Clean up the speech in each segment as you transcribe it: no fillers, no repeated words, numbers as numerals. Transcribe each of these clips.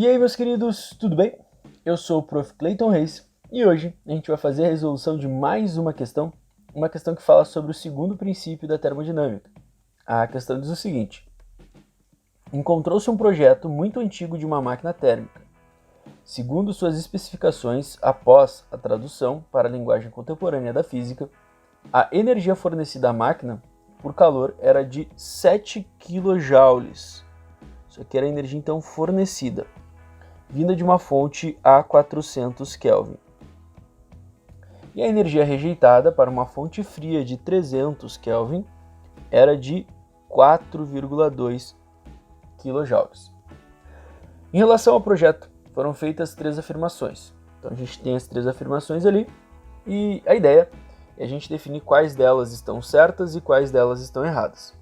E aí, meus queridos, tudo bem? Eu sou o Prof. Clayton Reis e hoje a gente vai fazer a resolução de mais uma questão que fala sobre o segundo princípio da termodinâmica. A questão diz o seguinte: encontrou-se um projeto muito antigo de uma máquina térmica. Segundo suas especificações, após a tradução para a linguagem contemporânea da física, a energia fornecida à máquina por calor era de 7 kJ. Isso aqui era a energia então fornecida, vinda de uma fonte a 400 Kelvin. E a energia rejeitada para uma fonte fria de 300 Kelvin era de 4,2 kJ. Em relação ao projeto, foram feitas 3 afirmações. Então a gente tem as 3 afirmações ali e a ideia é a gente definir quais delas estão certas e quais delas estão erradas.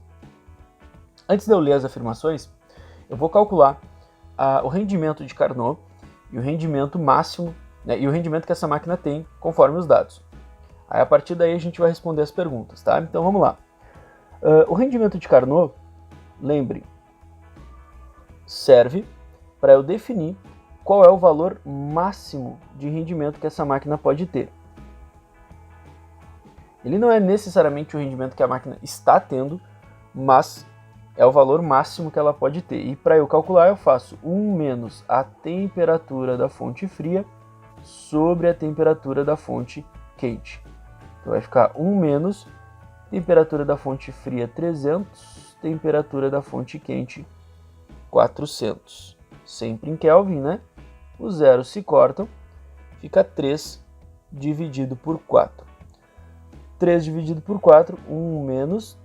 Antes de eu ler as afirmações, eu vou calcular o rendimento de Carnot e o rendimento máximo, né, e o rendimento que essa máquina tem conforme os dados. Aí a partir daí a gente vai responder as perguntas, tá? Então vamos lá. O rendimento de Carnot, lembre, serve para eu definir qual é o valor máximo de rendimento que essa máquina pode ter. Ele não é necessariamente o rendimento que a máquina está tendo, mas é o valor máximo que ela pode ter. E para eu calcular, eu faço 1 menos a temperatura da fonte fria sobre a temperatura da fonte quente. Então vai ficar 1 menos temperatura da fonte fria 300, temperatura da fonte quente 400. Sempre em Kelvin, né? Os zeros se cortam, fica 3 dividido por 4. 3 dividido por 4, 1 menos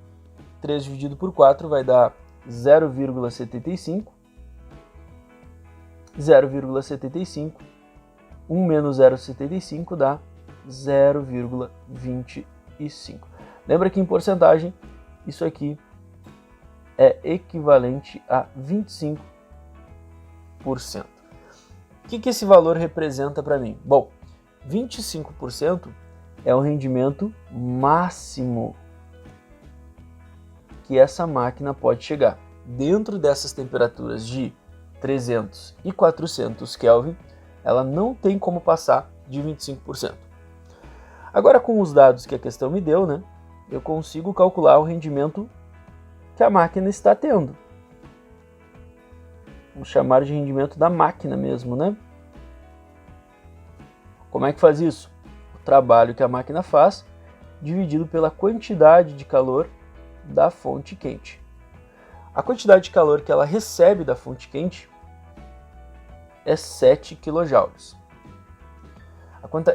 3 dividido por 4 vai dar 0,75. 0,75. 1 menos 0,75 dá 0,25. Lembra que em porcentagem, isso aqui é equivalente a 25%. O que esse valor representa para mim? Bom, 25% é o rendimento máximo que essa máquina pode chegar. Dentro dessas temperaturas de 300 e 400 Kelvin, ela não tem como passar de 25%. Agora, com os dados que a questão me deu, né, eu consigo calcular o rendimento que a máquina está tendo. Vamos chamar de rendimento da máquina mesmo, né? Como é que faz isso? O trabalho que a máquina faz dividido pela quantidade de calor da fonte quente. A quantidade de calor que ela recebe da fonte quente é 7 kJ.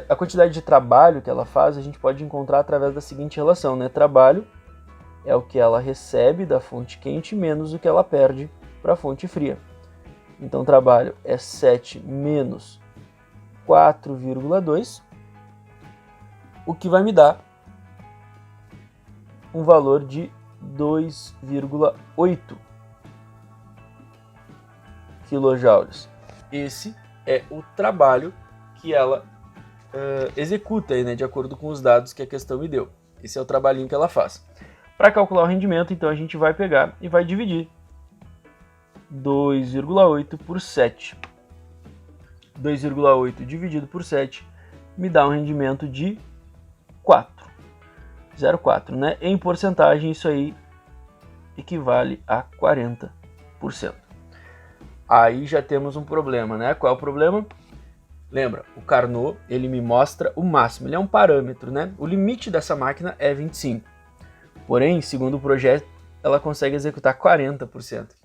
A quantidade de trabalho que ela faz a gente pode encontrar através da seguinte relação, né? Trabalho é o que ela recebe da fonte quente menos o que ela perde para a fonte fria. Então, trabalho é 7 menos 4,2, o que vai me dar um valor de 2,8 kJ. Esse é o trabalho que ela executa aí, né, de acordo com os dados que a questão me deu. Esse é o trabalhinho que ela faz. Para calcular o rendimento, então, a gente vai pegar e vai dividir 2,8 por 7. 2,8 dividido por 7 me dá um rendimento de 4. 0,4, né? Em porcentagem, isso aí equivale a 40%. Aí já temos um problema, né? Qual é o problema? Lembra, o Carnot, ele me mostra o máximo, ele é um parâmetro, né? O limite dessa máquina é 25. Porém, segundo o projeto, ela consegue executar 40%.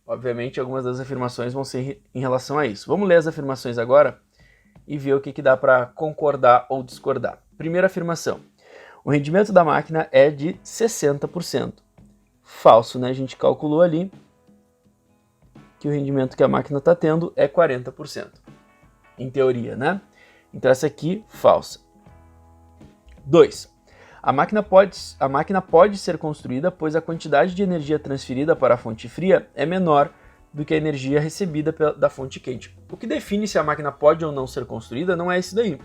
Obviamente, algumas das afirmações vão ser em relação a isso. Vamos ler as afirmações agora e ver o que dá para concordar ou discordar. Primeira afirmação: o rendimento da máquina é de 60%. Falso, né? A gente calculou ali que o rendimento que a máquina está tendo é 40%. Em teoria, né? Então essa aqui, falsa. 2. A máquina pode ser construída, pois a quantidade de energia transferida para a fonte fria é menor do que a energia recebida da fonte quente. O que define se a máquina pode ou não ser construída não é isso daí.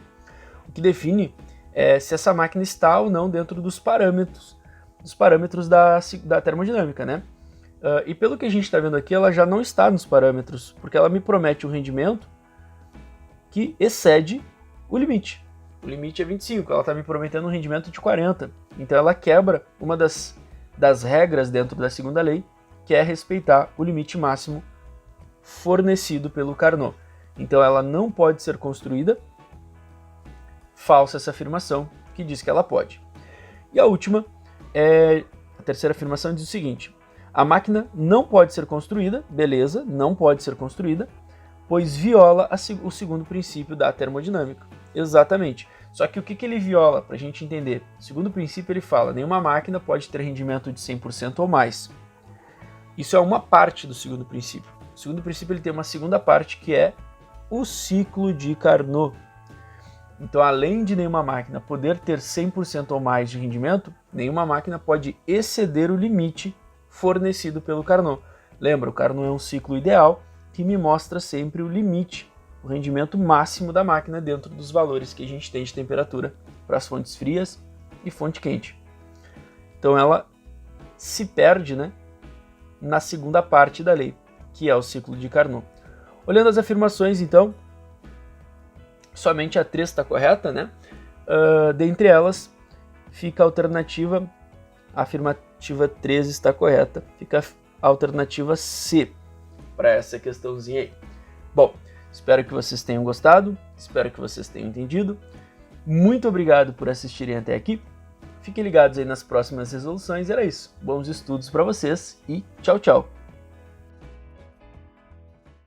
O que define é se essa máquina está ou não dentro dos parâmetros da termodinâmica, né? E pelo que a gente está vendo aqui, ela já não está nos parâmetros, porque ela me promete um rendimento que excede o limite. O limite é 25, ela está me prometendo um rendimento de 40. Então ela quebra uma das regras dentro da segunda lei, que é respeitar o limite máximo fornecido pelo Carnot. Então ela não pode ser construída. Falsa essa afirmação, que diz que ela pode. E a última, a terceira afirmação diz o seguinte: a máquina não pode ser construída, beleza, não pode ser construída, pois viola o segundo princípio da termodinâmica. Exatamente. Só que o que ele viola, para a gente entender? O segundo princípio ele fala, nenhuma máquina pode ter rendimento de 100% ou mais. Isso é uma parte do segundo princípio. O segundo princípio ele tem uma segunda parte, que é o ciclo de Carnot. Então, além de nenhuma máquina poder ter 100% ou mais de rendimento, nenhuma máquina pode exceder o limite fornecido pelo Carnot. Lembra, o Carnot é um ciclo ideal que me mostra sempre o limite, o rendimento máximo da máquina dentro dos valores que a gente tem de temperatura para as fontes frias e fonte quente. Então ela se perde, né, na segunda parte da lei, que é o ciclo de Carnot. Olhando as afirmações, então, somente a 3 está correta, né? Dentre elas, fica a alternativa, a afirmativa 3 está correta, fica a alternativa C para essa questãozinha aí. Bom, espero que vocês tenham gostado, espero que vocês tenham entendido. Muito obrigado por assistirem até aqui. Fiquem ligados aí nas próximas resoluções. Era isso. Bons estudos para vocês e tchau, tchau.